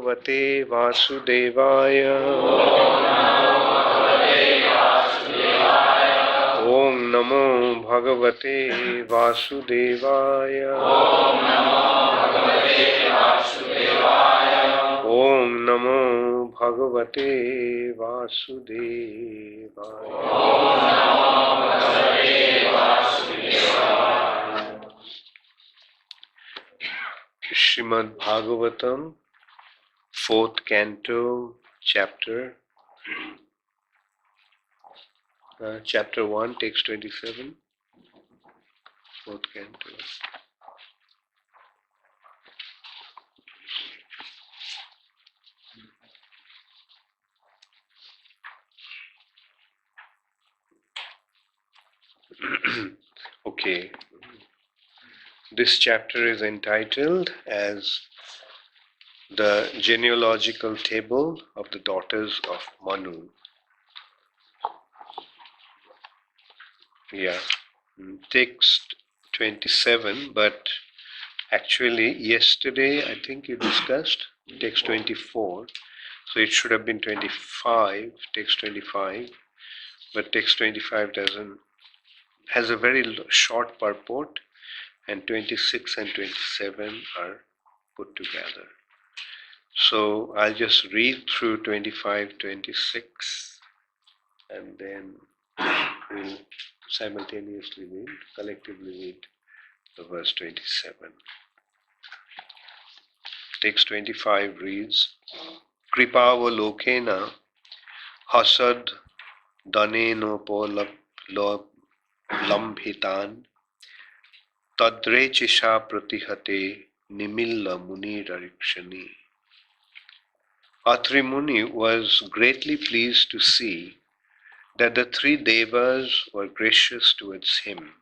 भगवते वासुदेवाय। ओम नमो भगवते वासुदेवाय। ओम नमो भगवते वासुदेवाय। Srimad Bhagavatam, 4th canto, chapter 1, text 27, 4th canto. Okay, this chapter is entitled as the genealogical table of the daughters of Manu. Yeah, text 27, but actually yesterday I think you discussed text 24, so it should have been 25, text 25, but text 25 has a very short purport, and 26 and 27 are put together. So I'll just read through 25, 26, and then we'll simultaneously collectively read the verse 27. Text 25 reads, Kripavalokena hasad danenopolambhitan tadrechisha pratihate nimilla munirarikshani. Atri Muni was greatly pleased to see that the three devas were gracious towards him.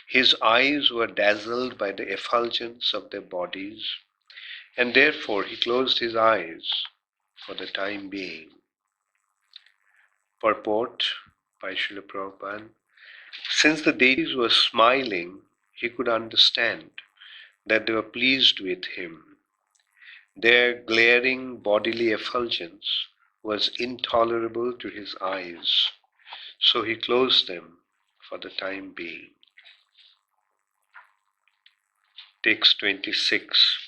His eyes were dazzled by the effulgence of their bodies, and therefore he closed his eyes for the time being. Purport by Srila Prabhupada. Since the deities were smiling, he could understand that they were pleased with him. Their glaring bodily effulgence was intolerable to his eyes, so he closed them for the time being. Text 26.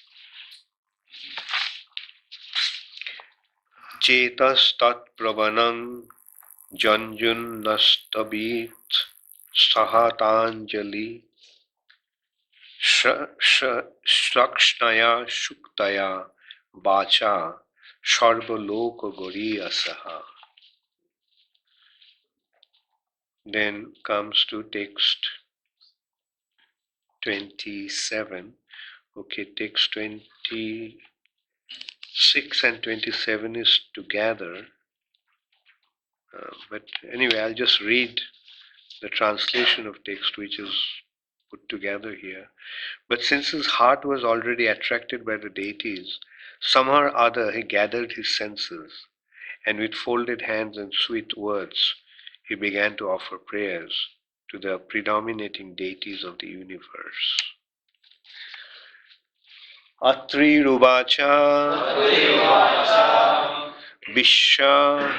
Chetas tat pravanam janjun nastabit sahatanjali shrakshnaya shuktaya vacha sarvaloka goriyasaha. Then comes to text 27. Okay, text 26 and 27 is together. But anyway, I'll just read the translation of text which is put together here. But since his heart was already attracted by the deities, somehow or other he gathered his senses, and with folded hands and sweet words, he began to offer prayers to the predominating deities of the universe. Atri Ruvacha Vishya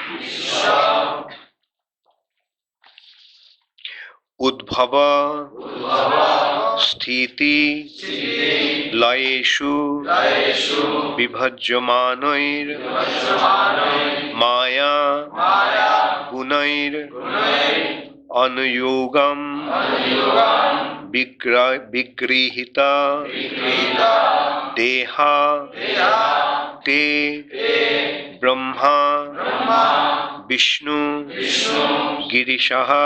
Udbhava Sthiti Layeshu Vibhajyamanair Maya Gunair Anuyogam Vigrihita Deha Te Brahma Vishnu Girishaha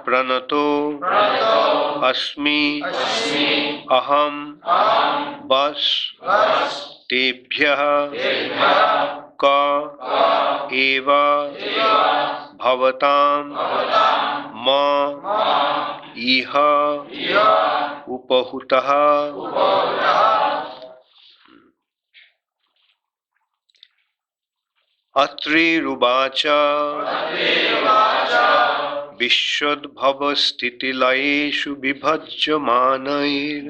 Pranato Asmi Aham Bas Tebhyah Ka Eva Bhavatam Ma Iha Upahutaha. Atri Ruvacha Vishwadbhava Stitilayeshu Vibhajyamanair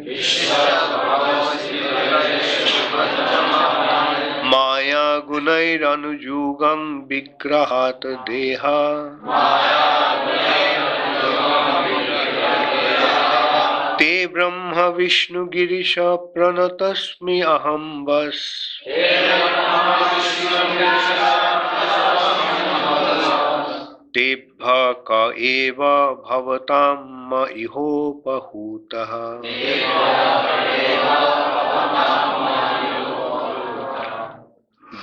गुणैरनुयुगं विग्रहात् देहा ते ब्रह्म विष्णु गिरीश प्रणतस्मि अहं वस् तेभ्यः क एव भवतां म इहोपहूतः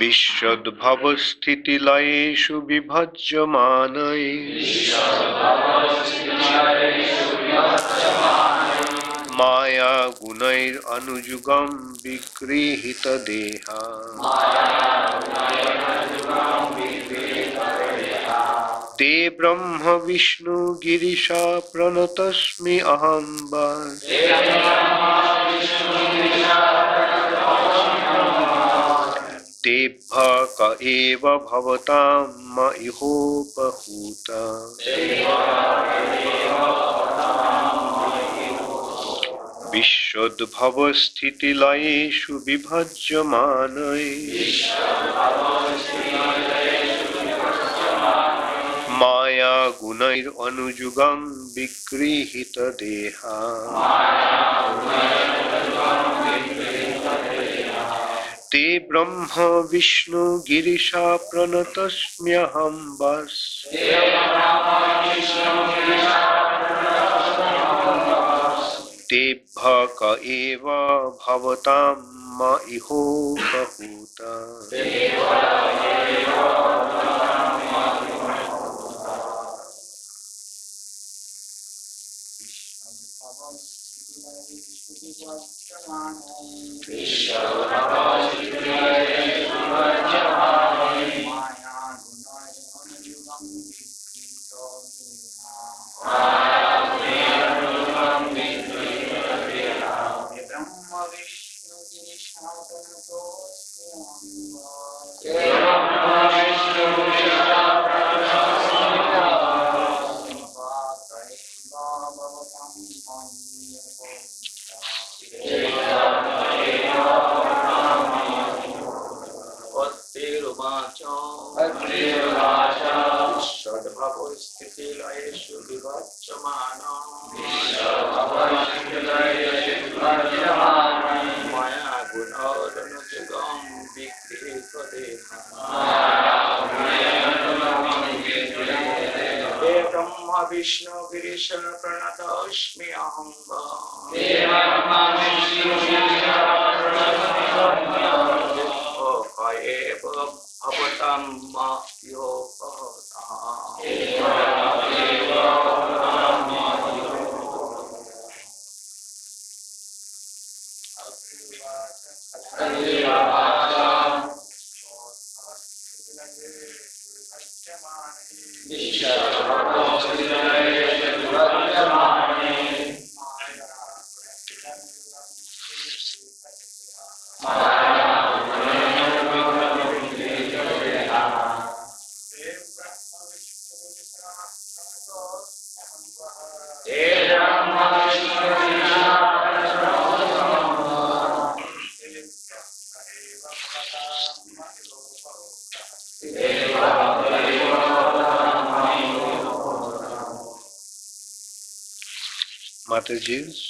विश्वोद्भवस्थितिलयेषु विभज्यमानैः माया गुणैरनुयुगं विगृहीतदेहा ते ब्रह्म विष्णु गिरीश प्रणतस्मि अहं वस् तेभ्यः क एव भवतां म इहोपहूतः विश्वोद्भवस्थितिलयेषु विभज्यमानैः माया गुणैरनुयुगं विगृहीतदेहा ते ब्रह्म विष्णु गिरीश प्रणतस्म्यहं वस् तेभ्यः क एव भवतां म इहोपहूतः विष्णु गिरीश प्रणतोऽस्मि अहं भवतां Mataji's.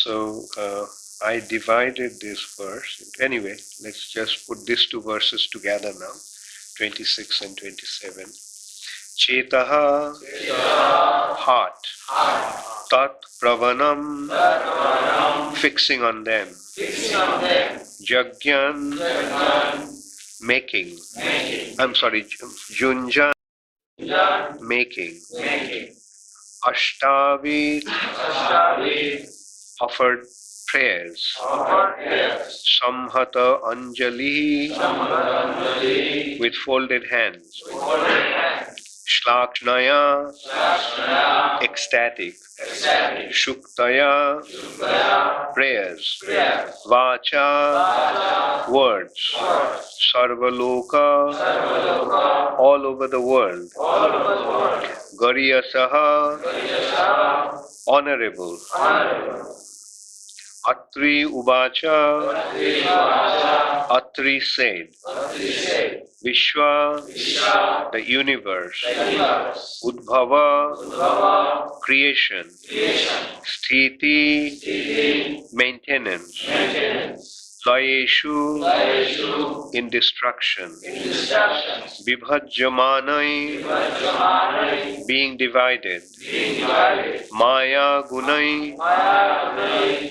So I divided this verse. Anyway, let's just put these two verses together now, 26 and 27. Chetaha, heart. Tat pravanam, fixing on them. Jagyan, making. I'm sorry, Junjan, making. Ashtavit, offered prayers. Samhata Anjali, with folded hands. Shlakshnaya, ecstatic. Shuktaya, prayers. Vacha, words. Sarvaloka, all over the world. Gariyasaha, honorable. Atri Ubacha, Atri said. Vishwa, the universe. Udbhava, creation. Sthiti, maintenance. Layeshu, in destruction. Vibhajyamanai, being divided. Maya gunai,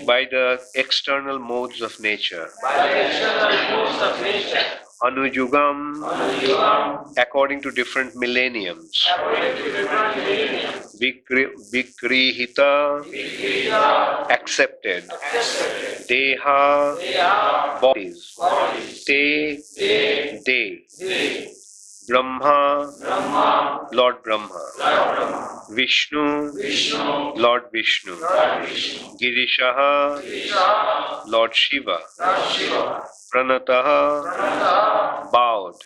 by the external modes of nature. Anujugam, according to different millenniums. Vikrihita, accepted. Deha, bodies. Te, they. Brahma, Lord Brahma. Vishnu, Lord Vishnu. Girishaha, Lord Shiva. Pranataha, bowed.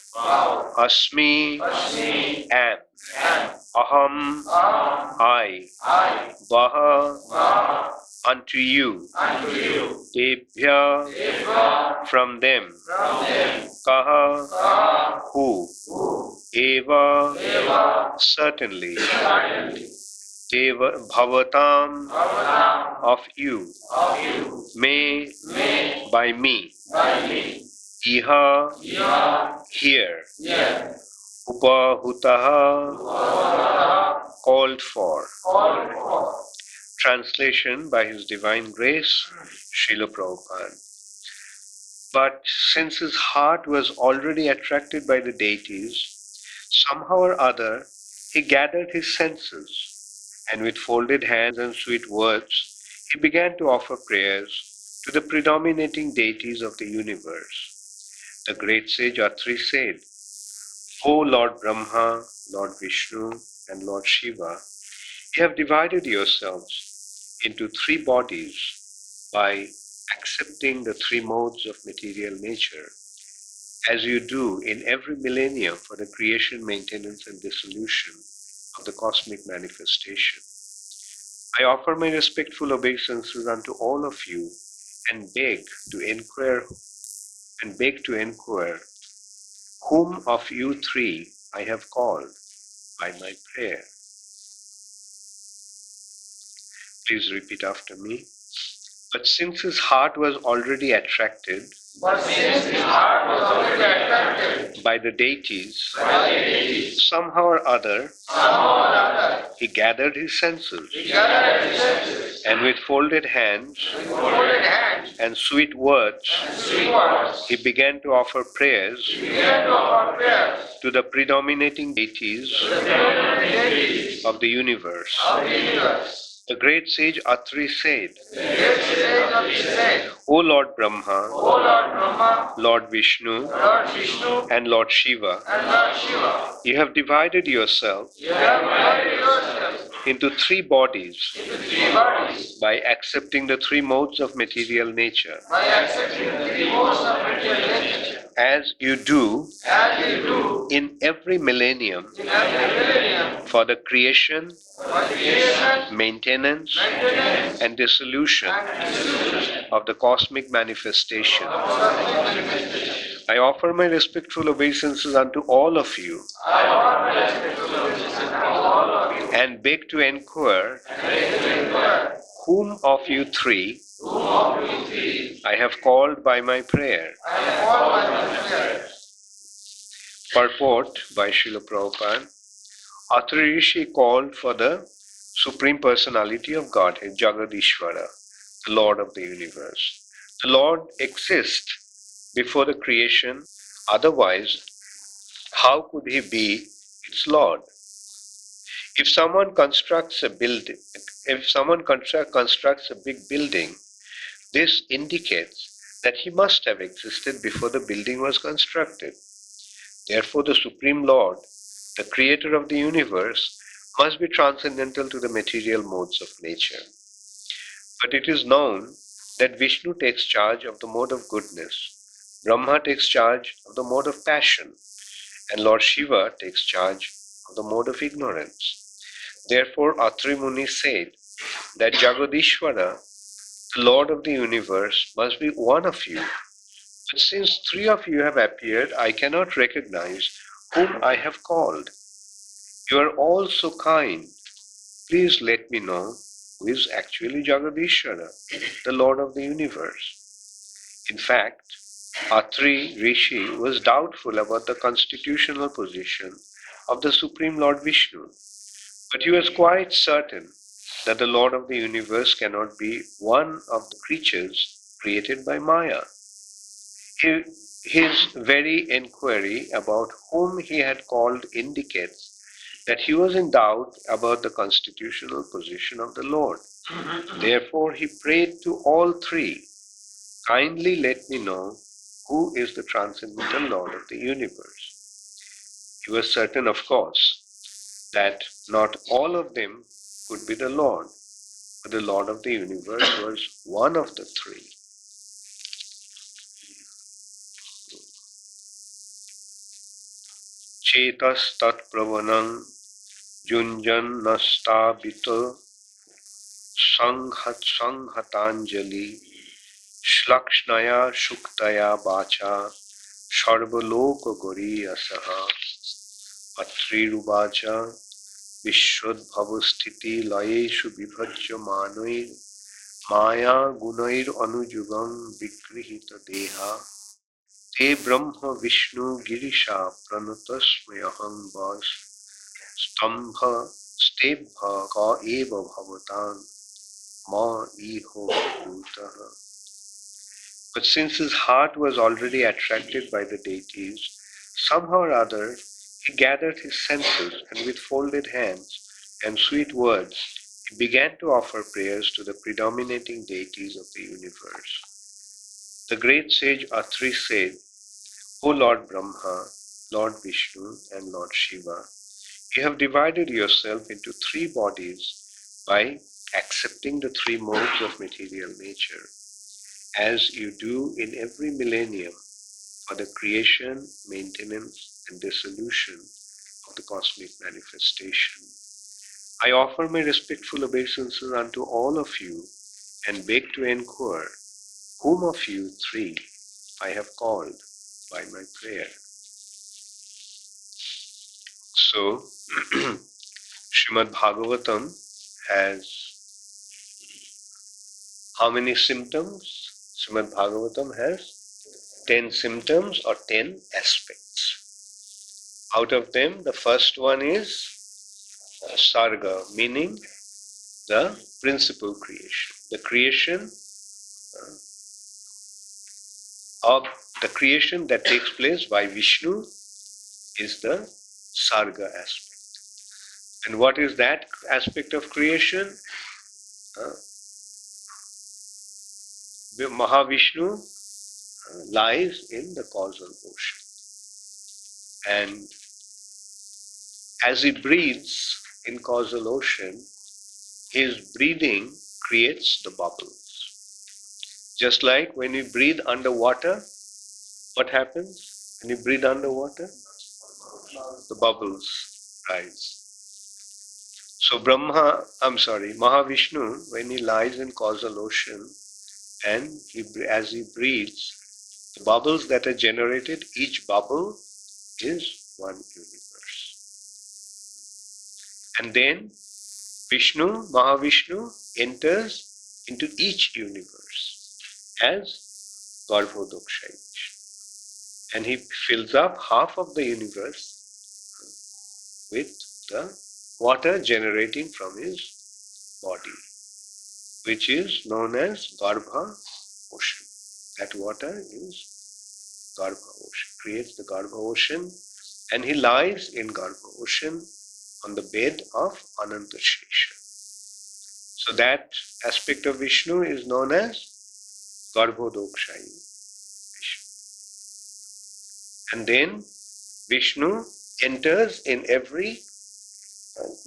Asmi, am. Aham, I. Vaha, unto you. Tebhya, from them. Kaha, who. Eva, certainly. Deva, bhavatam, of you. Me, by me. Iha, here. Upahutaha, called for. Translation by His Divine Grace, Srila Prabhupada. But since his heart was already attracted by the deities, somehow or other he gathered his senses, and with folded hands and sweet words, he began to offer prayers to the predominating deities of the universe. The great sage Atri said, O Lord Brahma, Lord Vishnu, and Lord Shiva, you have divided yourselves into three bodies by accepting the three modes of material nature, as you do in every millennium for the creation, maintenance, and dissolution of the cosmic manifestation. I offer my respectful obeisances unto all of you and beg to inquire whom of you three I have called by my prayer. Please repeat after me. But since his heart was already attracted by the deities, somehow or other, he gathered his senses, and with folded hands and sweet words, he began to offer prayers to the predominating deities of the universe. The great sage Atri said, O Lord Brahma, Lord Vishnu, and Lord Shiva, you have divided yourself into three bodies by accepting the three modes of material nature, as you do in every millennium for the creation, maintenance, and dissolution of the cosmic manifestation. I offer my respectful obeisances unto all of you and beg to inquire whom of you three I have called by my prayer. Purport by Srila Prabhupada. Atri Rishi called for the Supreme Personality of Godhead, Jagadishvara, the Lord of the universe. The Lord exists before the creation Otherwise, how could he be its Lord? If someone constructs a building, if someone constructs a big building, this indicates that he must have existed before the building was constructed. Therefore, the Supreme Lord, the creator of the universe, must be transcendental to the material modes of nature. But it is known that Vishnu takes charge of the mode of goodness, Brahma takes charge of the mode of passion, and Lord Shiva takes charge of the mode of ignorance. Therefore, Atri Muni said that Jagadishvara, the Lord of the universe, must be one of you. But since three of you have appeared, I cannot recognize whom I have called. You are all so kind. Please let me know who is actually Jagadishvara, the Lord of the universe. In fact, Atri Rishi was doubtful about the constitutional position of the Supreme Lord Vishnu, but he was quite certain that the Lord of the universe cannot be one of the creatures created by Maya. His very inquiry about whom he had called indicates that he was in doubt about the constitutional position of the Lord. Therefore, he prayed to all three, kindly let me know who is the transcendental Lord of the universe. He was certain, of course, that not all of them could be the Lord, but the Lord of the universe was one of the three. Chetas tat pravanam junjan nastabita Sanghatanjali Shlakshnaya Shuktaya Bacha Sarvaloka Goriyasaha Atrirubacha Vishwadbhavastiti Layeshu Vibhajya Manoir Maya Gunair Anujugam Vigrihita Deha Te Brahma Vishnu Girisha Pranatasmayaham Vas Stambha Stebha Ka Eva Bhavatan Ma iho bhutaha. But since his heart was already attracted by the deities, somehow or other he gathered his senses and with folded hands and sweet words he began to offer prayers to the predominating deities of the universe. The great sage Atri said, O Lord Brahma, Lord Vishnu, and Lord Shiva, you have divided yourself into three bodies by accepting the three modes of material nature, as you do in every millennium for the creation, maintenance, and dissolution of the cosmic manifestation. I offer my respectful obeisances unto all of you and beg to inquire whom of you three I have called by my prayer. So, Srimad Bhagavatam has how many symptoms? Srimad Bhagavatam has 10 symptoms or 10 aspects. Out of them, the first one is Sarga, meaning the principal creation. The creation that takes place by Vishnu is the Sarga aspect. And what is that aspect of creation? Mahavishnu lies in the causal ocean. And as he breathes in causal ocean, his breathing creates the bubbles. Just like when you breathe underwater, what happens when you breathe underwater? The bubbles rise. So Mahavishnu, when he lies in causal ocean and as he breathes, the bubbles that are generated, each bubble is one universe. And then Mahavishnu enters into each universe as Garbhodakshaish. And he fills up half of the universe with the water generating from his body, which is known as Garbha ocean. That water is Garbha ocean, creates the Garbha ocean, and he lies in Garbha ocean on the bed of Ananta Shesha. So that aspect of Vishnu is known as Garbhodokshayi Vishnu. And then Vishnu enters in every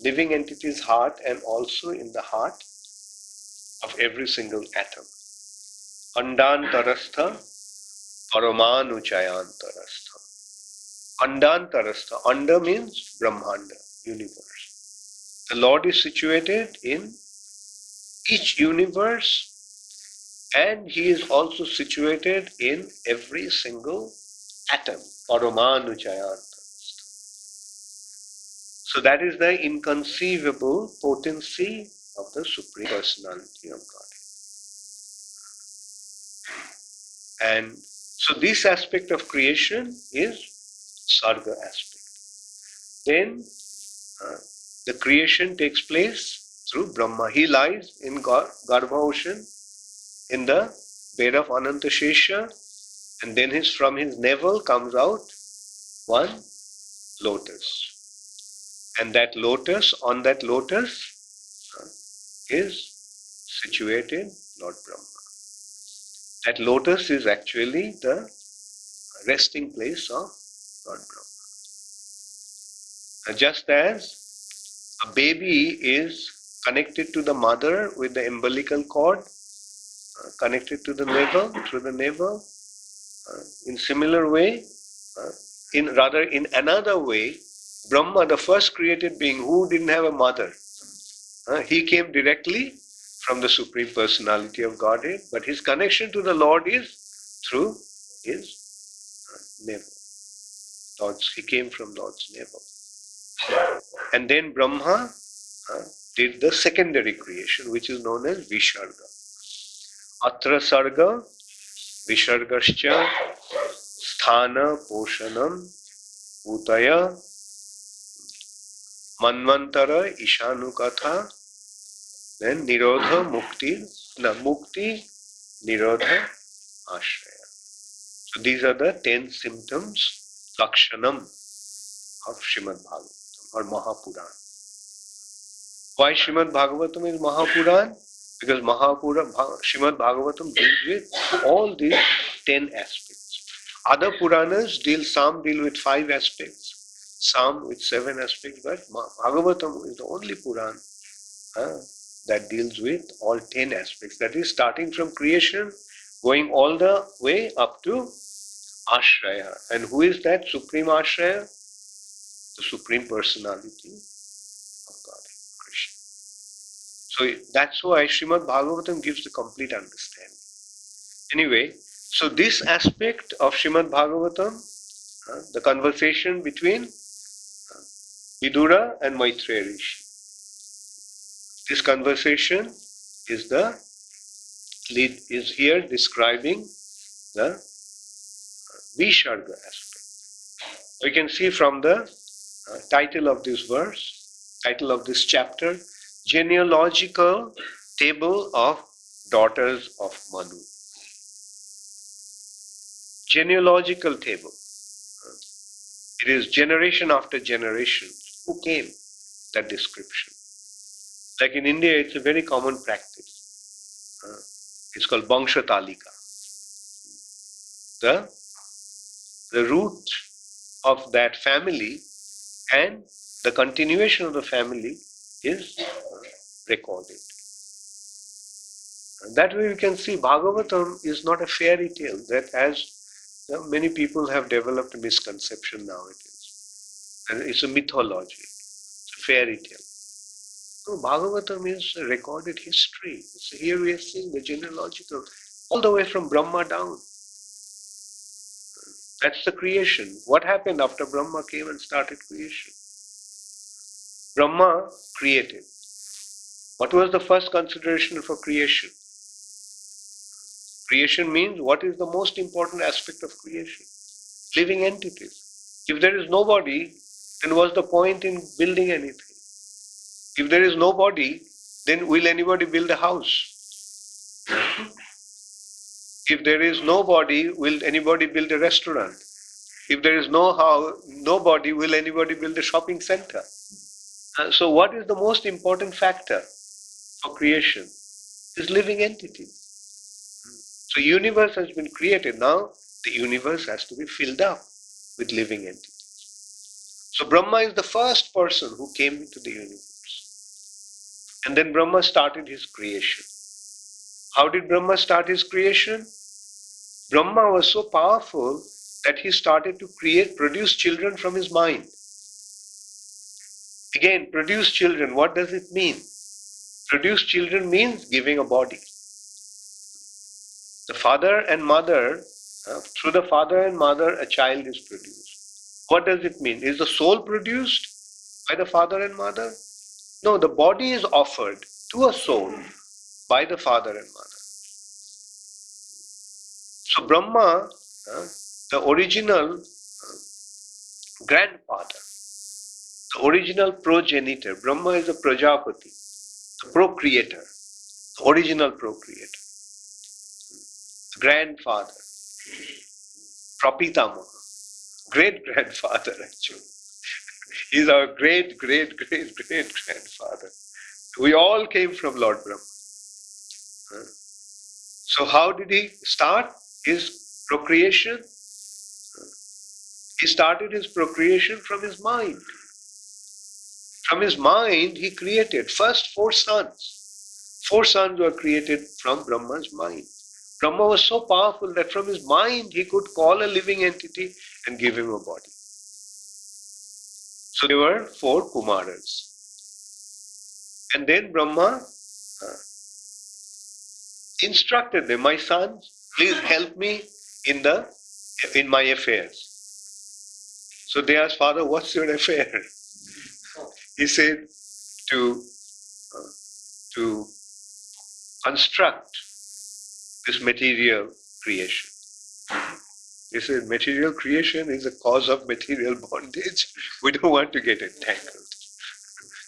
living entity's heart and also in the heart of every single atom. Andantarastha Paramanuchayantarastha. Andantarastha. Anda means Brahmanda, universe. The Lord is situated in each universe, and he is also situated in every single atom. Paramanuchayantarastha. So that is the inconceivable potency of the Supreme Personality of Godhead. And so this aspect of creation is Sarga aspect. Then the creation takes place through Brahma. He lies in Garbha ocean in the bed of Ananta Shesha, and then from his navel comes out one lotus. And that lotus, on that lotus is situated Lord Brahma. That lotus is actually the resting place of Lord Brahma. And just as a baby is connected to the mother with the umbilical cord, connected to the navel, through the navel, in similar way, in another way, Brahma, the first created being who didn't have a mother, he came directly from the Supreme Personality of Godhead, but his connection to the Lord is through his navel. He came from Lord's navel. And then Brahma did the secondary creation, which is known as Visharga. Atra Sarga, Vishargascha, Sthana Poshanam, Utaya, Manvantara, Ishanukatha, then Nirodha, Mukti, Nirodha, Ashraya. So these are the 10 symptoms, Lakshanam of Srimad Bhagavatam or Mahapuran. Why Srimad Bhagavatam is Mahapuran? Because Srimad Bhagavatam deals with all these 10 aspects. Other Puranas some deal with 5 aspects, some with 7 aspects, but Bhagavatam is the only Puran that deals with all 10 aspects. That is starting from creation, going all the way up to Ashraya. And who is that Supreme Ashraya? The Supreme Personality of God, Krishna. So that's why Srimad Bhagavatam gives the complete understanding. Anyway, so this aspect of Srimad Bhagavatam, the conversation between Vidura and Maitreya Rishi. This conversation is here describing the Visharga aspect. We can see from the title of this verse, title of this chapter, genealogical table of daughters of Manu. Genealogical table. It is generation after generation. Who came? That description. Like in India, it's a very common practice. It's called Bangsha Talika. The root of that family and the continuation of the family is recorded. And that way we can see Bhagavatam is not a fairy tale that many people have developed a misconception nowadays. And it's a mythology, it's a fairy tale. So Bhagavatam is a recorded history. So here we are seeing the genealogical, all the way from Brahma down. That's the creation. What happened after Brahma came and started creation? Brahma created. What was the first consideration for creation? Creation means what is the most important aspect of creation? Living entities. If there is nobody, then what's the point in building anything? If there is nobody, then will anybody build a house? If there is no body, will anybody build a restaurant? If there is no body, will anybody build a shopping center? So what is the most important factor for creation? Is living entity. So universe has been created. Now the universe has to be filled up with living entities. So Brahma is the first person who came into the universe. And then Brahma started his creation. How did Brahma start his creation? Brahma was so powerful that he started to produce children from his mind. Again, produce children, what does it mean? Produce children means giving a body. The father and mother, through the father and mother, a child is produced. What does it mean? Is the soul produced by the father and mother? No, the body is offered to a soul by the father and mother. So Brahma, the original grandfather, the original progenitor, Brahma is the Prajapati, the procreator, the original procreator, grandfather, Prapitamaha, great grandfather actually. He's our great grandfather. We all came from Lord Brahma. So how did he start his procreation? He started his procreation from his mind. From his mind, he created first 4 sons. 4 sons were created from Brahma's mind. Brahma was so powerful that from his mind he could call a living entity and give him a body. So there were 4 Kumaras. And then Brahma instructed them, my sons, please help me in my affairs. So they asked, Father, what's your affair? He said, to construct this material creation. He said, material creation is a cause of material bondage. We don't want to get entangled.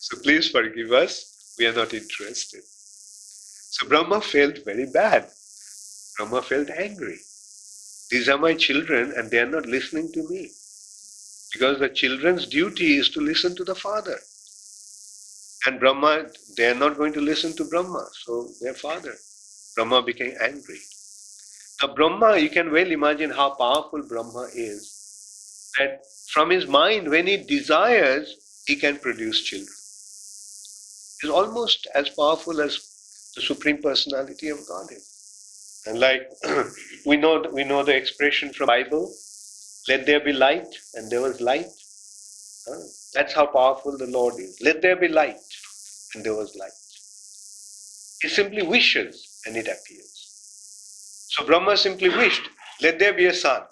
So please forgive us. We are not interested. So Brahma felt very bad. Brahma felt angry. These are my children and they are not listening to me. Because the children's duty is to listen to the father. And Brahma, they are not going to listen to Brahma, so their father. Brahma became angry. Now Brahma, you can well imagine how powerful Brahma is. That from his mind, when he desires, he can produce children. He's almost as powerful as the Supreme Personality of Godhead. And like we know the expression from the Bible, let there be light, and there was light. That's how powerful the Lord is. Let there be light, and there was light. He simply wishes, and it appears. So Brahma simply wished, let there be a sun.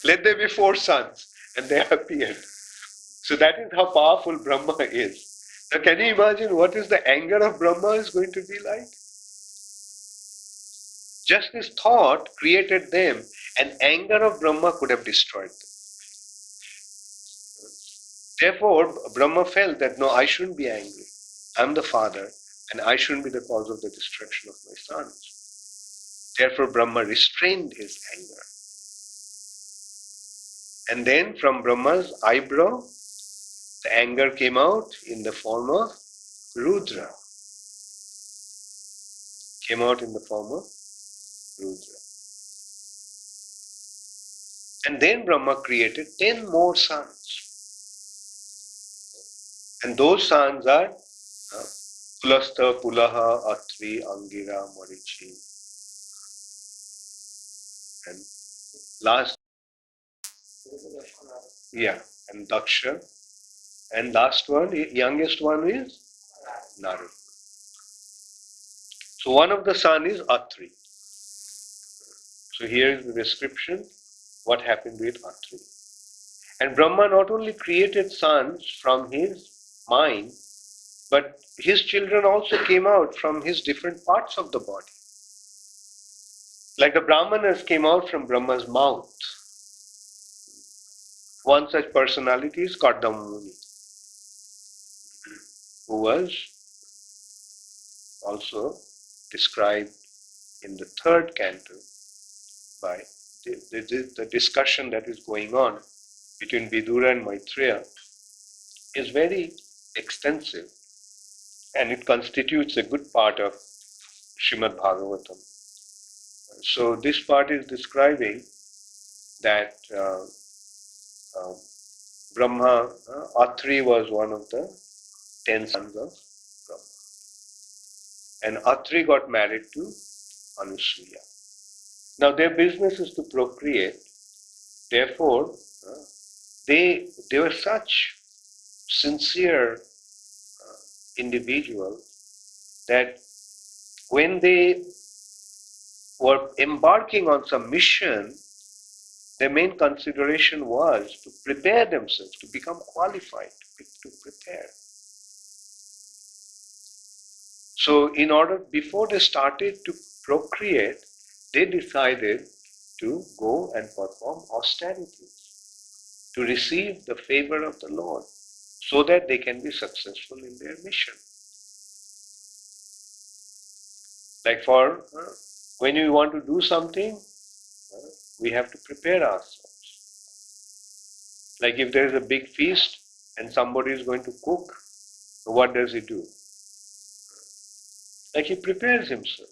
Let there be 4 suns, and they appeared. So that is how powerful Brahma is. Now can you imagine what is the anger of Brahma is going to be like? Just this thought created them, and anger of Brahma could have destroyed them. Therefore, Brahma felt that no, I shouldn't be angry. I'm the father, and I shouldn't be the cause of the destruction of my sons. Therefore, Brahma restrained his anger. And then from Brahma's eyebrow, the anger came out in the form of Rudra. Came out in the form of Rudra. And then Brahma created 10 more sons. And those sons are Pulastha, Pulaha, Atri, Angira, Marichi. And last, and Daksha. And last one, youngest one is Narada. So one of the son is Atri. So here is the description, what happened with Atri. And Brahma not only created sons from his mind, but his children also came out from his different parts of the body. Like the Brahmanas came out from Brahma's mouth. One such personality is Kardama Muni, who was also described in the 3rd canto by the discussion that is going on between Vidura and Maitreya is very extensive, and it constitutes a good part of Srimad Bhagavatam. So this part is describing that Brahma, Atri was one of the 10 sons of Brahma. And Atri got married to Anusuya. Now their business is to procreate. Therefore, they were such sincere individuals that when they were embarking on some mission, their main consideration was to prepare themselves, to become qualified, to prepare. So before they started to procreate, they decided to go and perform austerities, to receive the favor of the Lord, so that they can be successful in their mission. Like when you want to do something, we have to prepare ourselves. Like if there is a big feast and somebody is going to cook, what does he do? Like he prepares himself.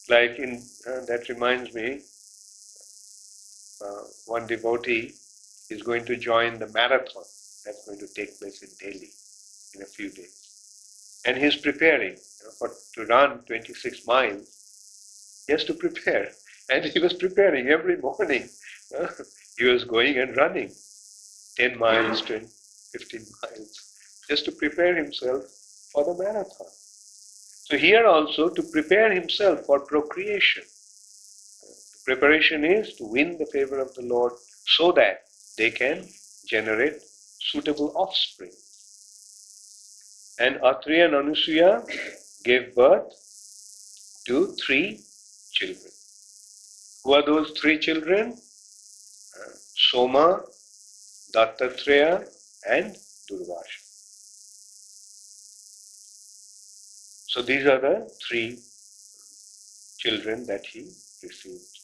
Like that reminds me, one devotee is going to join the marathon that's going to take place in Delhi in a few days. And he's preparing to run 26 miles. He has to prepare. And he was preparing every morning. He was going and running 10 miles, 15 miles, just to prepare himself for the marathon. So here also, to prepare himself for procreation. Preparation is to win the favor of the Lord so that they can generate suitable offspring. And Atri and Anusuya gave birth to 3 children. Who are those 3 children? Soma, Dattatreya, and Durvasha. So these are the 3 children that he received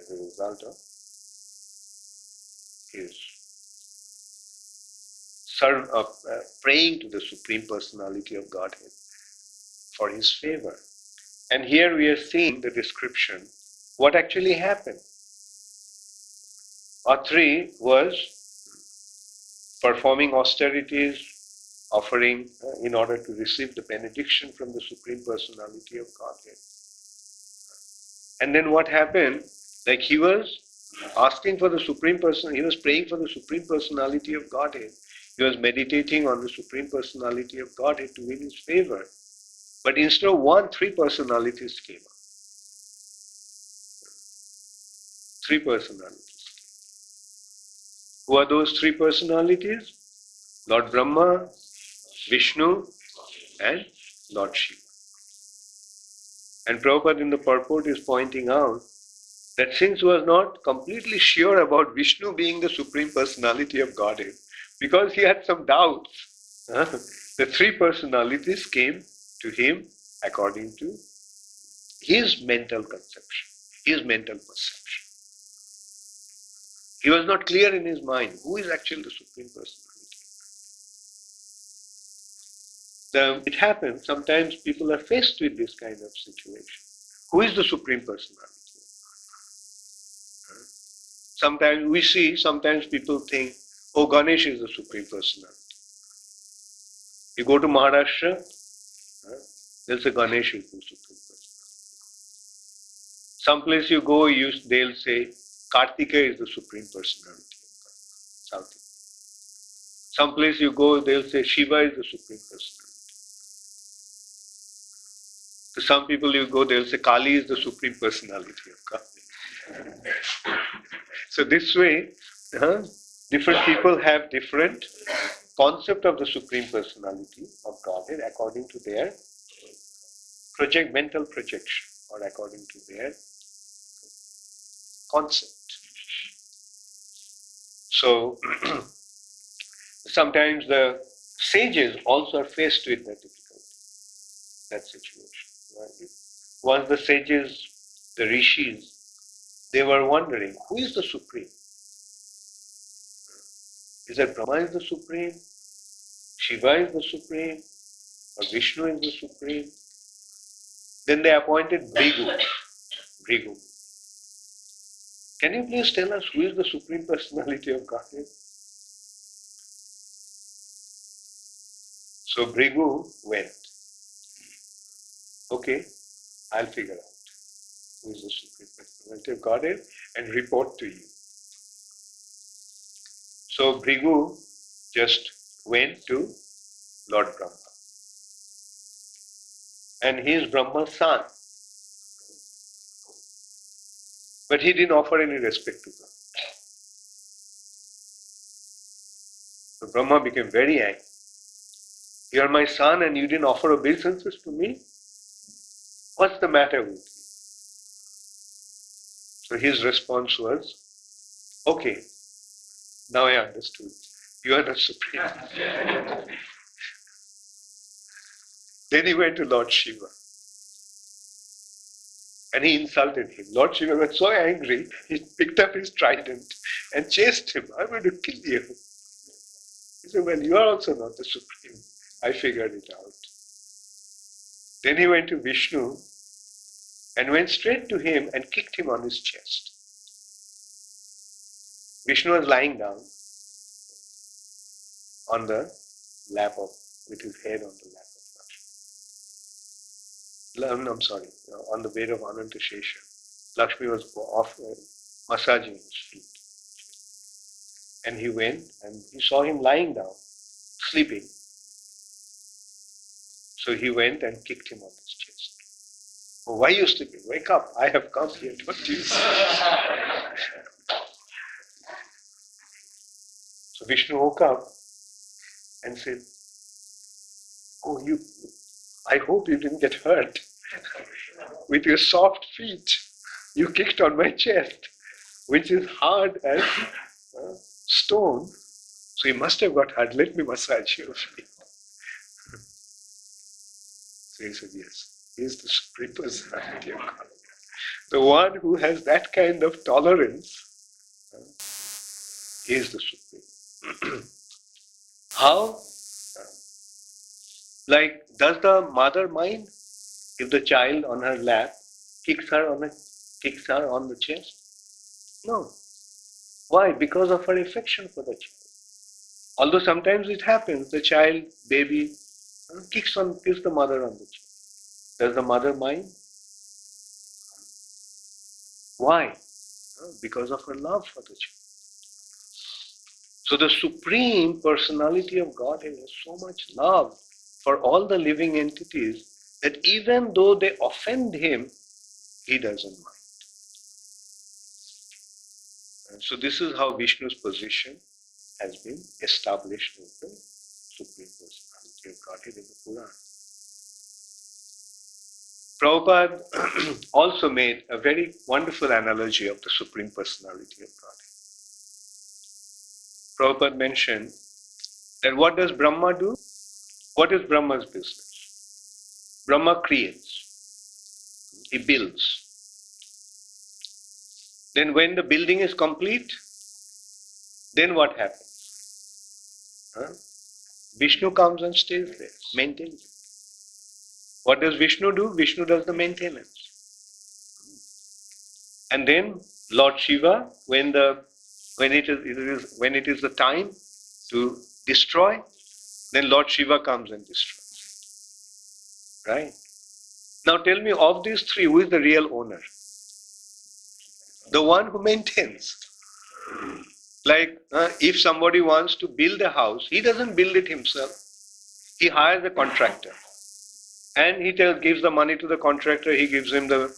as a result of his praying to the Supreme Personality of Godhead for his favor. And here we are seeing the description, what actually happened. Atri was performing austerities, offering in order to receive the benediction from the Supreme Personality of Godhead. And then what happened? Like he was asking for the Supreme Person, he was praying for the Supreme Personality of Godhead. He was meditating on the Supreme Personality of Godhead to win his favor. But instead of 1, 3 personalities came up. 3 personalities. Who are those 3 personalities? Lord Brahma, Vishnu, and Lord Shiva. And Prabhupada in the purport is pointing out that since he was not completely sure about Vishnu being the Supreme Personality of Godhead, because he had some doubts, the 3 personalities came to him according to his mental conception, his mental perception. He was not clear in his mind who is actually the Supreme Personality. It happens, sometimes people are faced with this kind of situation. Who is the Supreme Personality? Sometimes people think, oh, Ganesh is the Supreme Personality. You go to Maharashtra, they'll say Ganesh is the Supreme Personality. Someplace you go, they'll say Kartikeya is the Supreme Personality of God. South India. Someplace you go, they'll say Shiva is the Supreme Personality. To some people you go, they'll say Kali is the Supreme Personality of God. So this way, different people have different concept of the Supreme Personality of Godhead according to their mental projection or according to their concept. So sometimes the sages also are faced with that difficulty, that situation. Right? Once the sages the rishis, they were wondering, who is the Supreme? Is it Brahma is the Supreme? Shiva is the Supreme? Or Vishnu is the Supreme? Then they appointed Bhrigu. Bhrigu. Can you please tell us who is the Supreme Personality of Godhead? So Bhrigu went. Okay, I'll figure out who is the Supreme Personality of Godhead and report to you. So Bhrigu just went to Lord Brahma. And he is Brahma's son. But he didn't offer any respect to Brahma. So Brahma became very angry. You are my son and you didn't offer obeisances to me? What's the matter with you? So his response was, okay, now I understood. You are the Supreme. Then he went to Lord Shiva. And he insulted him. Lord Shiva was so angry, he picked up his trident and chased him. I'm going to kill you. He said, well, you are also not the Supreme. I figured it out. Then he went to Vishnu and went straight to him and kicked him on his chest. Vishnu was lying down on the lap of, with his head on the lap of Lakshmi. I'm sorry, on the bed of Anantashesha. Lakshmi was off massaging his feet. And he went and he saw him lying down, sleeping. So he went and kicked him on his chest. Oh, why are you sleeping? Wake up. I have come here. Don't you? So Vishnu woke up and said, oh, I hope you didn't get hurt. With your soft feet, you kicked on my chest, which is hard as stone. So you must have got hurt. Let me massage your feet. So he said, yes, he is the Supreme Personality of God. The one who has that kind of tolerance is the Supreme. How? Like, does the mother mind if the child on her lap kicks her on the chest? No. Why? Because of her affection for the child. Although sometimes it happens, the child, baby, kicks the mother on the chest. Does the mother mind? Why? Because of her love for the child. So the Supreme Personality of Godhead has so much love for all the living entities that even though they offend him, he doesn't mind. And so this is how Vishnu's position has been established as the Supreme Personality of Godhead in the Purana. Prabhupada also made a very wonderful analogy of the Supreme Personality of Godhead. Prabhupada mentioned that what does Brahma do? What is Brahma's business? Brahma creates. He builds. Then when the building is complete, then what happens? Vishnu comes and stays there, maintains it. What does Vishnu do? Vishnu does the maintenance. And then Lord Shiva, when it is the time to destroy, then Lord Shiva comes and destroys. Right? Now tell me, of these three, who is the real owner? The one who maintains. Like if somebody wants to build a house, he doesn't build it himself. He hires a contractor. And he gives the money to the contractor, he gives him the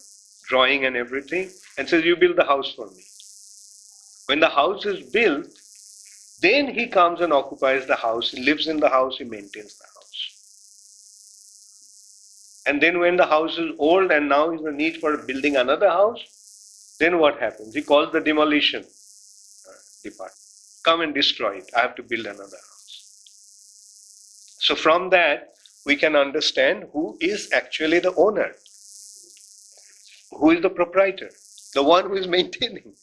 drawing and everything, and says, you build the house for me. When the house is built, then he comes and occupies the house, he lives in the house, he maintains the house. And then when the house is old and now is the need for building another house, then what happens? He calls the demolition department. Come and destroy it. I have to build another house. So from that, we can understand who is actually the owner. Who is the proprietor? The one who is maintaining.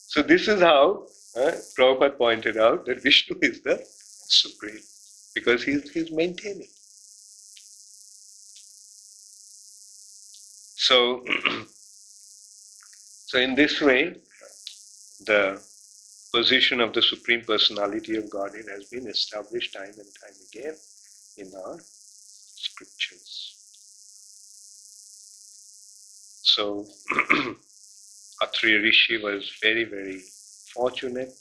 So this is how Prabhupada pointed out that Vishnu is the supreme, because he's maintaining. So, so in this way, the position of the Supreme Personality of Godhead has been established time and time again in our scriptures. So, Atri Rishi was very, very fortunate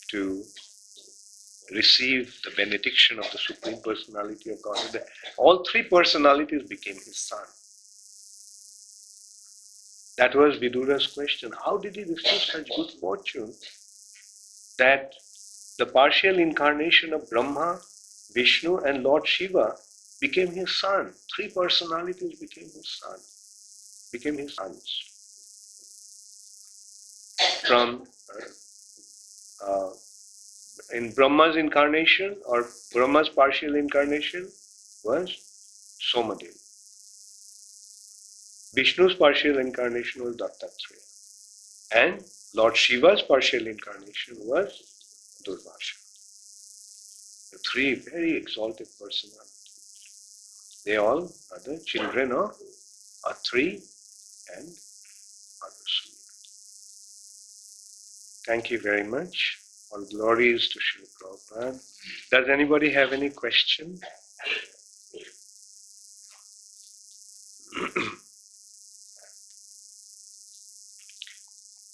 to receive the benediction of the Supreme Personality of Godhead. All three personalities became his son. That was Vidura's question. How did he receive such good fortune that the partial incarnation of Brahma, Vishnu and Lord Shiva became his son? Three personalities became his son, became his sons. From in Brahma's incarnation or Brahma's partial incarnation was Somadev. Vishnu's partial incarnation was Dattatreya. And Lord Shiva's partial incarnation was Durvasha. The three very exalted personalities. They all are the children of Atri and Anusula. Thank you very much. All glories to Srila Prabhupada. Does anybody have any question?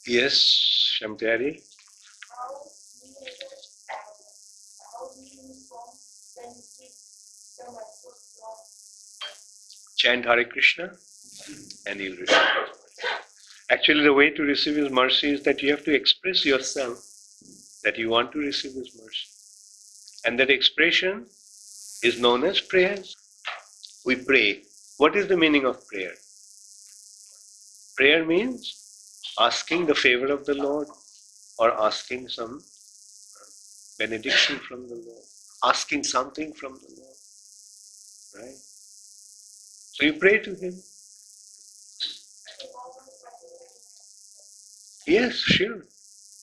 Yes, Shamtyari? How do you inform benefit the mercy of Chant Hare Krishna and you'll receive His mercy. Actually, the way to receive His mercy is that you have to express yourself that you want to receive His mercy. And that expression is known as prayers. We pray. What is the meaning of prayer? Prayer means asking the favor of the Lord or asking some benediction from the Lord, asking something from the Lord. Right? So you pray to Him. Yes, sure.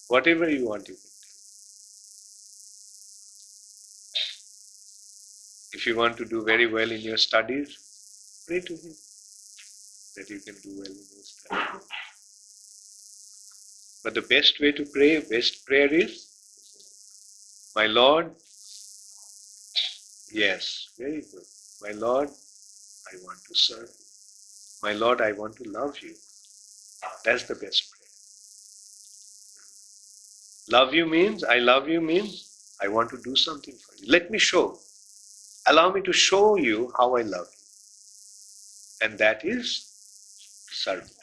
Whatever you want, you can do. If you want to do very well in your studies, pray to Him that you can do well in your studies. But the best way to pray, best prayer is, my Lord, yes, very good. My Lord, I want to serve you. My Lord, I want to love you. That's the best prayer. Love you means, I love you means, I want to do something for you. Let me show. Allow me to show you how I love you. And that is service.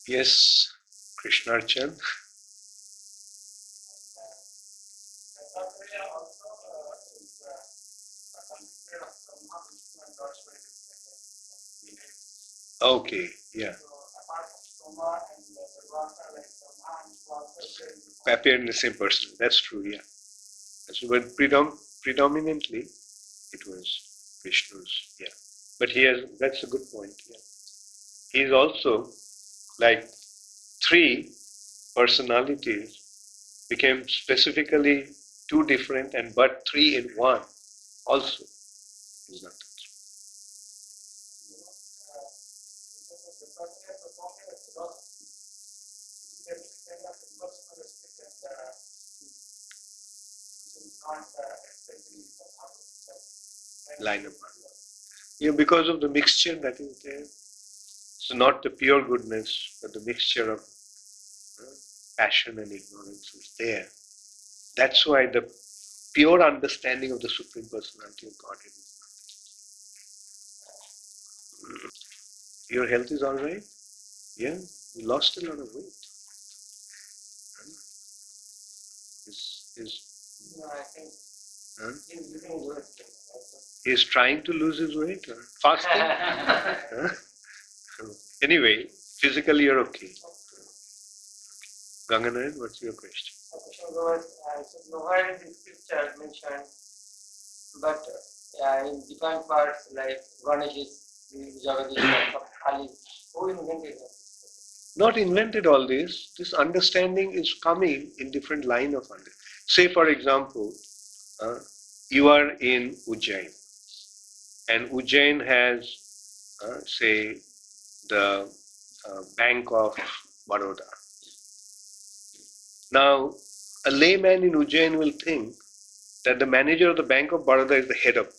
Yes, Krishnarchan. Okay, yeah. Appear in the same person. That's true, yeah. But predominantly it was Vishnu's, yeah. But that's a good point, yeah. He is also like three personalities became specifically two different and but three in one also is not true. Line of because of the mixture that is there. So not the pure goodness, but the mixture of passion and ignorance is there. That's why the pure understanding of the Supreme Personality of Godhead is nothing. Your health is all right? Yeah? You lost a lot of weight. No, I think he's living good. He's trying to lose his weight or fasting? Huh? Anyway, physically you're okay. Ganganayan, what's your question? Nowhere in the scripture mentioned, but in different parts like Ganesh is Jagadish, Kali. Who invented that? Not invented all this. This understanding is coming in different line of understanding. Say, for example, you are in Ujjain, and Ujjain has, say, the Bank of Baroda. Now, a layman in Ujjain will think that the manager of the Bank of Baroda is the head of the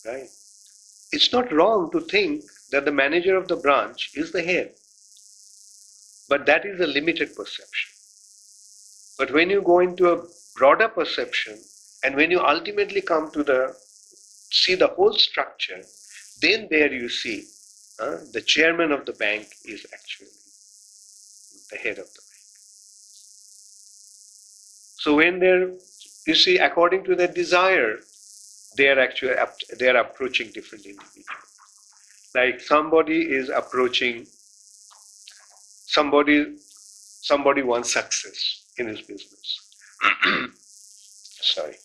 bank, right? It's not wrong to think that the manager of the branch is the head, but that is a limited perception. But when you go into a broader perception, and when you ultimately come to see the whole structure, then there you see the chairman of the bank is actually the head of the bank. So when you see, according to their desire, they are approaching different individuals. Like somebody is approaching somebody wants success in his business. Sorry.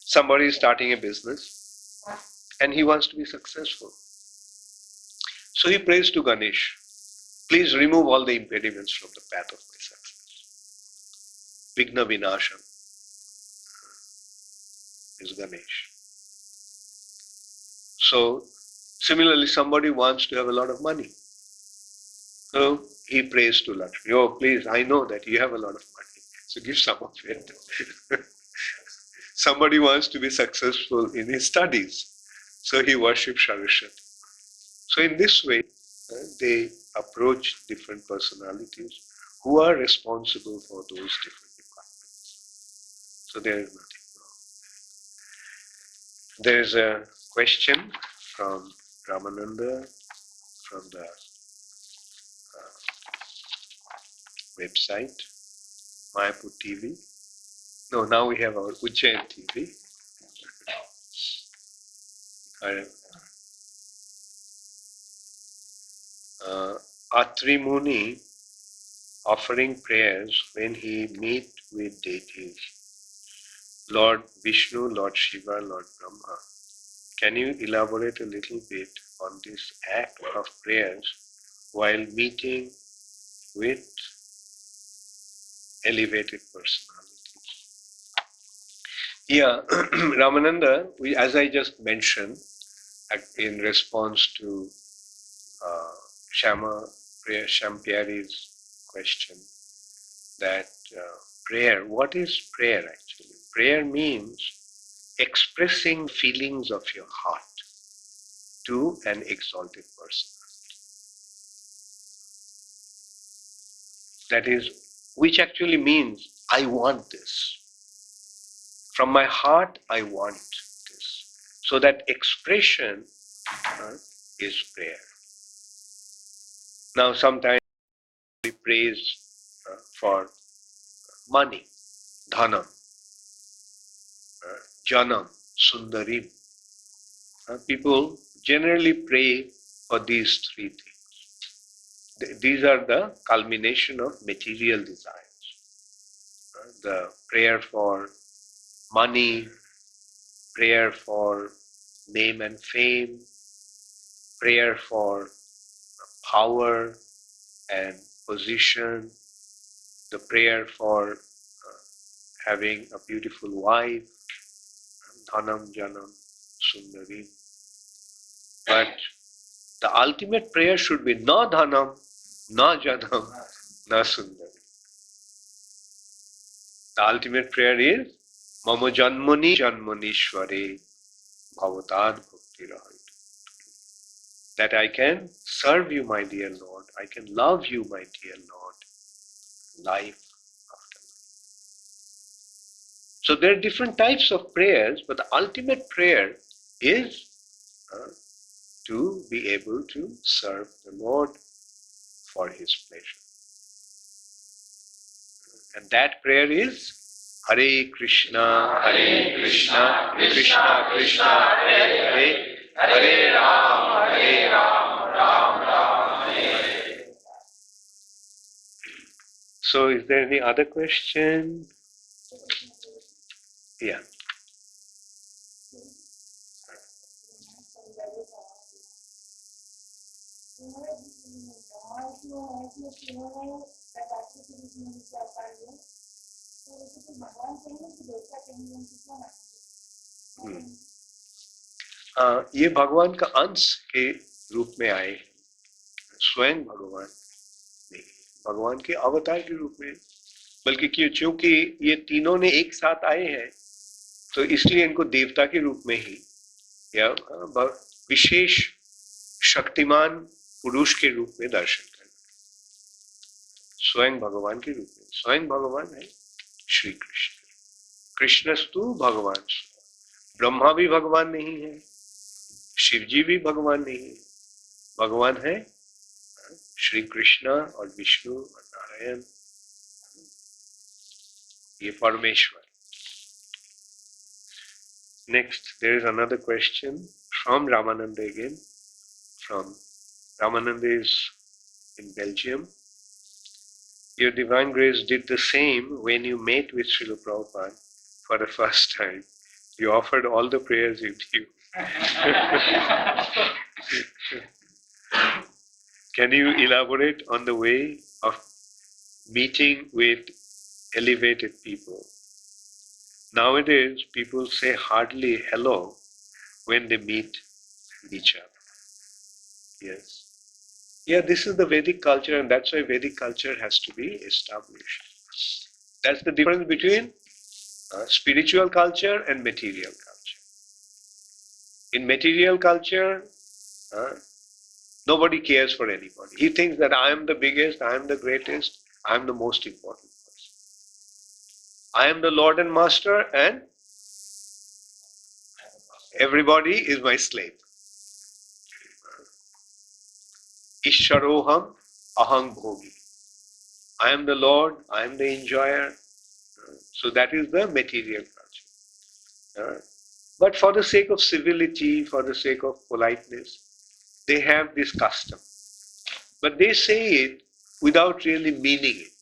Somebody is starting a business and he wants to be successful. So he prays to Ganesh, please remove all the impediments from the path of my success. Vigna Vinasham is Ganesh. So similarly, somebody wants to have a lot of money. So he prays to Lakshmi, oh please, I know that you have a lot of money, so give some of it. Somebody wants to be successful in his studies, so he worships Saraswati. So in this way, they approach different personalities who are responsible for those different departments. So there is nothing wrong. There is a question from Ramananda from the website, Mayapur TV. No, now we have our Ujjain TV. Atri Muni offering prayers when he meet with deities, Lord Vishnu, Lord Shiva, Lord Brahma. Can you elaborate a little bit on this act of prayers while meeting with elevated personalities? Yeah, Ramananda, as I just mentioned, in response to Shampiari's question, that prayer, what is prayer actually? Prayer means expressing feelings of your heart to an exalted person. That is, which actually means, I want this. From my heart, I want this. So that expression is prayer. Now, sometimes we praise for money, dhanam, janam, sundarim. People generally pray for these three things. These are the culmination of material desires. The prayer for money, prayer for name and fame, prayer for power and position, the prayer for having a beautiful wife, dhanam, janam, sundarim. But the ultimate prayer should be na dhanam, na janam, na sundarim. The ultimate prayer is mama janmani janmanishware bhavatad bhakti rahaitu. That I can serve you, my dear Lord. I can love you, my dear Lord, life after life. So there are different types of prayers, but the ultimate prayer is to be able to serve the Lord for His pleasure. And that prayer is Hare Krishna, Krishna Krishna, Hare Hare, Hare Ram, Ram Ram, Hare Hare. So is there any other question? Yeah. ये भगवान का अंश के रूप में आए, स्वयं भगवान नहीं, भगवान के अवतार के रूप में, बल्कि क्योंकि ये तीनों ने एक साथ आए हैं तो इसलिए इनको देवता के रूप में ही या विशेष शक्तिमान पुरुष के रूप में दर्शन करना, स्वयं भगवान के रूप में। स्वयं भगवान है श्री कृष्ण, कृष्णस्तु भगवान। ब्रह्मा भी भगवान नहीं है, शिव जी भी भगवान नहीं है, भगवान है श्री कृष्ण और विष्णु और नारायण, ये परमेश्वर। Next, there is another question from Ramananda again. From Ramananda is in Belgium. Your Divine Grace did the same when you met with Srila Prabhupada for the first time. You offered all the prayers you knew. Can you elaborate on the way of meeting with elevated people? Nowadays, people say hardly hello when they meet each other. Yes. Yeah, this is the Vedic culture, and that's why Vedic culture has to be established. That's the difference between spiritual culture and material culture. In material culture, nobody cares for anybody. He thinks that I am the biggest, I am the greatest, I am the most important person. I am the Lord and Master, and everybody is my slave. Ishsharoham aham bhogi. I am the Lord, I am the enjoyer. So that is the material culture. But for the sake of civility, for the sake of politeness, they have this custom. But they say it without really meaning it.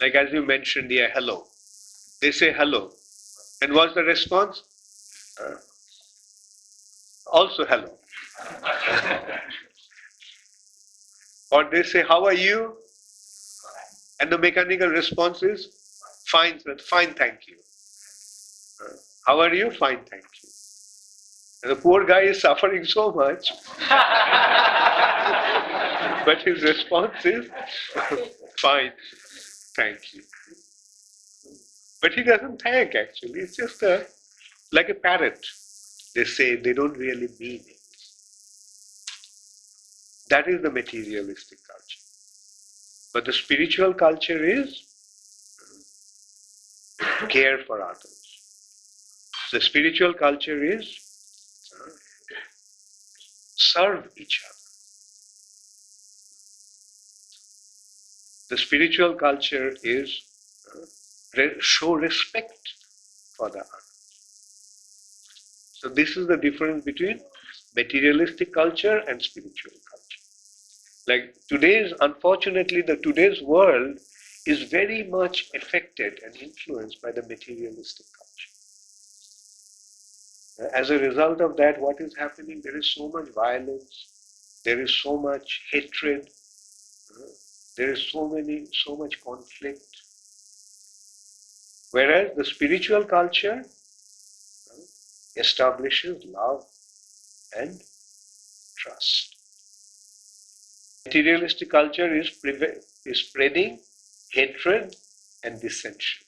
Like as you mentioned here, hello. They say hello. And what's the response? Also hello. Or they say, how are you? And the mechanical response is, fine, sir, fine, thank you. How are you? Fine, thank you. And the poor guy is suffering so much. But his response is, fine, thank you. But he doesn't thank actually, it's just like a parrot. They say they don't really mean it. That is the materialistic culture. But the spiritual culture is care for others. The spiritual culture is serve each other. The spiritual culture is show respect for the other. So this is the difference between materialistic culture and spiritual culture. Like unfortunately, today's world is very much affected and influenced by the materialistic culture. As a result of that, what is happening? There is so much violence, there is so much hatred, there is so much conflict. Whereas the spiritual culture establishes love and trust. Materialistic culture is spreading hatred and dissension.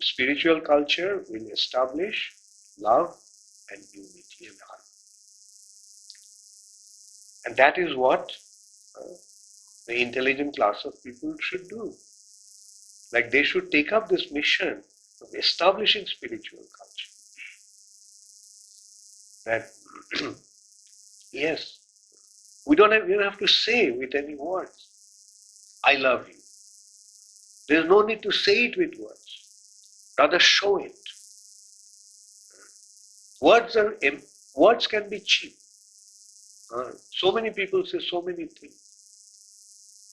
Spiritual culture will establish love and unity and harmony. And that is what the intelligent class of people should do. Like they should take up this mission of establishing spiritual culture. That yes, we don't have to say with any words, I love you. There is no need to say it with words. Rather show it. Words can be cheap. So many people say so many things.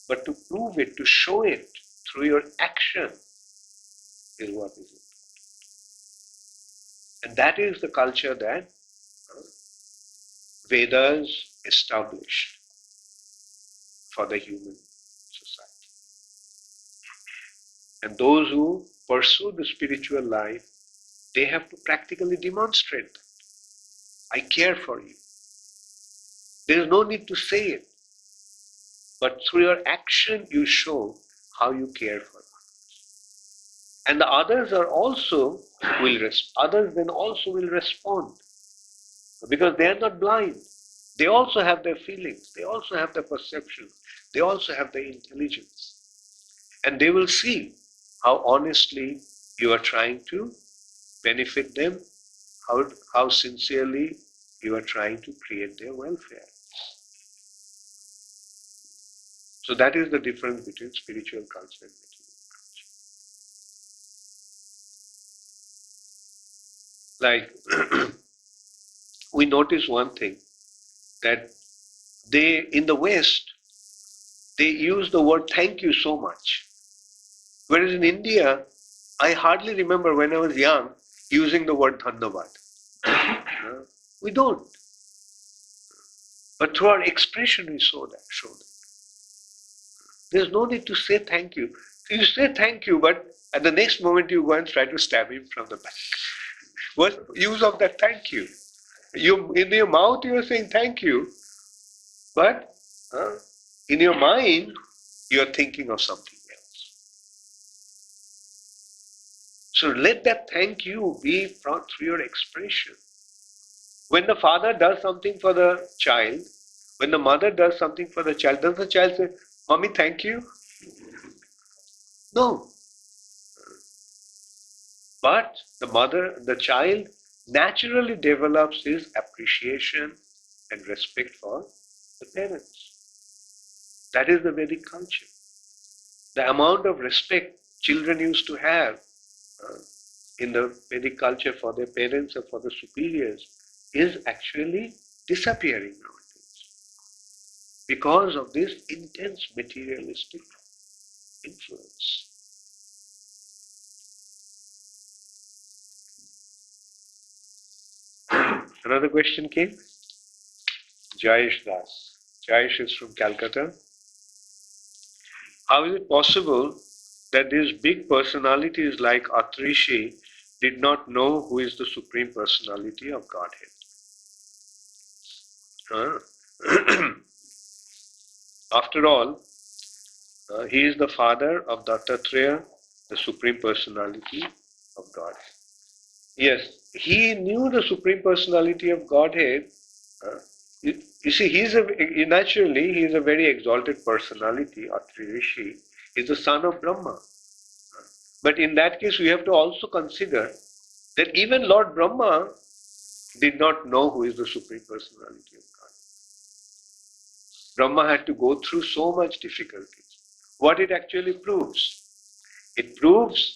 but to prove it, to show it through your action is what is it. And that is the culture that Vedas established for the human society. And those who pursue the spiritual life, they have to practically demonstrate that. I care for you. There is no need to say it, but through your action you show how you care for others. And the others are also others then also will respond, because they are not blind. They also have their feelings, they also have their perception, they also have their intelligence. And they will see how honestly you are trying to benefit them, how sincerely you are trying to create their welfare. So that is the difference between spiritual culture and material culture. Like, we notice one thing, that in the West, they use the word thank you so much. Whereas in India, I hardly remember when I was young using the word dhanyavad. We don't. But through our expression we show that. There's no need to say thank you. You say thank you, but at the next moment you go and try to stab him from the back. What use of that thank you? In your mouth you are saying thank you, but in your mind you are thinking of something else. So let that thank you be through your expression. When the father does something for the child, when the mother does something for the child, does the child say, Mommy, thank you? No. But the child naturally develops his appreciation and respect for the parents. That is the Vedic culture. The amount of respect children used to have in the Vedic culture for their parents or for the superiors is actually disappearing nowadays because of this intense materialistic influence. Another question came. Jayesh Das. Jayesh is from Calcutta. How is it possible that these big personalities like Atrishi did not know who is the Supreme Personality of Godhead? After all, he is the father of Dattatreya, the Supreme Personality of Godhead. Yes, he knew the Supreme Personality of Godhead. You see, naturally he is a very exalted personality, Atri Rishi. He is the son of Brahma. But in that case, we have to also consider that even Lord Brahma did not know who is the Supreme Personality of God. Brahma had to go through so much difficulties. What it actually proves? It proves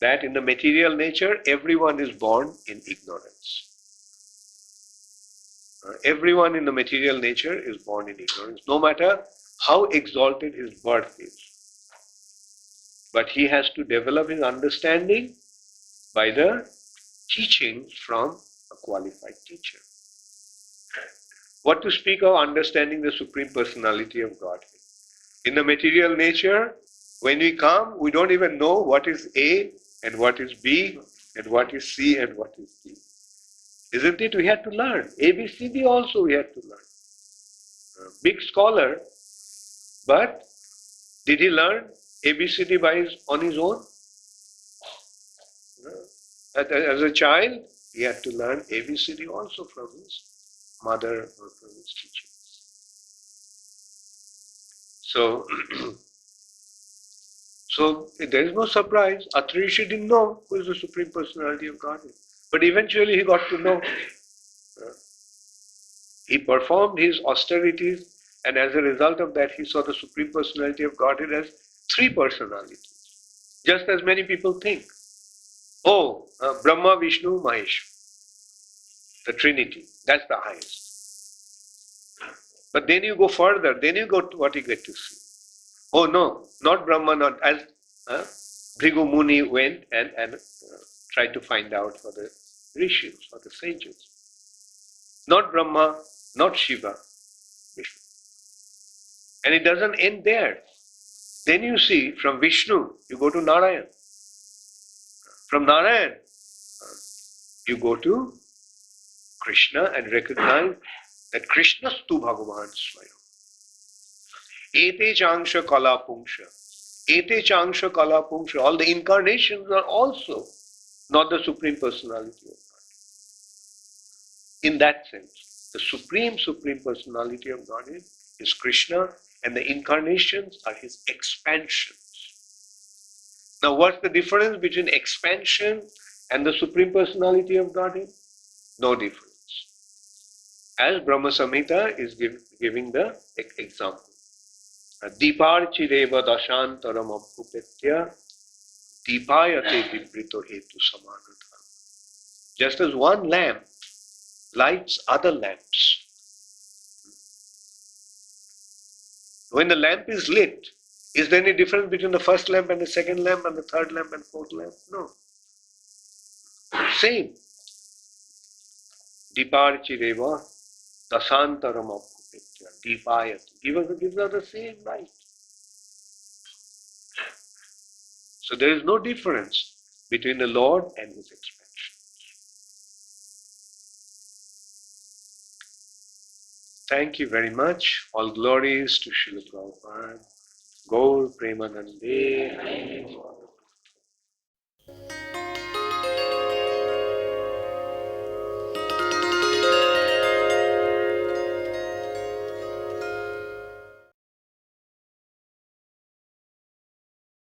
that in the material nature, everyone is born in ignorance. Everyone in the material nature is born in ignorance, no matter how exalted his birth is. But he has to develop his understanding by the teachings from a qualified teacher. What to speak of understanding the Supreme Personality of Godhead? In the material nature, when we come, we don't even know what is A and what is B and what is C and what is D. Isn't it? We had to learn. A, B, C, D also we had to learn. Big scholar, but did he learn A, B, C, D on his own? As a child, he had to learn A, B, C, D also from his mother or from his teacher. So there is no surprise. Atri Rishi didn't know who is the Supreme Personality of Godhead. But eventually he got to know. He performed his austerities, and as a result of that, he saw the Supreme Personality of Godhead as three personalities. Just as many people think. Oh, Brahma, Vishnu, Mahesh. The Trinity. That's the highest. But then you go further, then you go to what you get to see. Oh no, not Brahma, not as Bhrigu Muni went and tried to find out for the rishis, for the sages. Not Brahma, not Shiva, Vishnu. And it doesn't end there. Then you see from Vishnu, you go to Narayan. From Narayan, you go to Krishna and recognize that Krishna stu Bhagavan Swayam. Ete changsha kala pungsha. Ete changsha kala pungsha. All the incarnations are also not the Supreme Personality of God. In that sense, the Supreme Personality of Godhead is Krishna, and the incarnations are his expansions. Now, what's the difference between expansion and the Supreme Personality of Godhead? No difference. As Brahma Samhita is giving the example. Deeparchireva dashantaram apupetya deepayate vibrito hetu samanata. Just as one lamp lights other lamps. When the lamp is lit, is there any difference between the first lamp and the second lamp and the third lamp and fourth lamp? No. Same. Deeparchireva dasantaram apupetya deepayate. Gives us the same light. So there is no difference between the Lord and his expansion. Thank you very much. All glories to Srila Prabhupada. Gaur Premanande.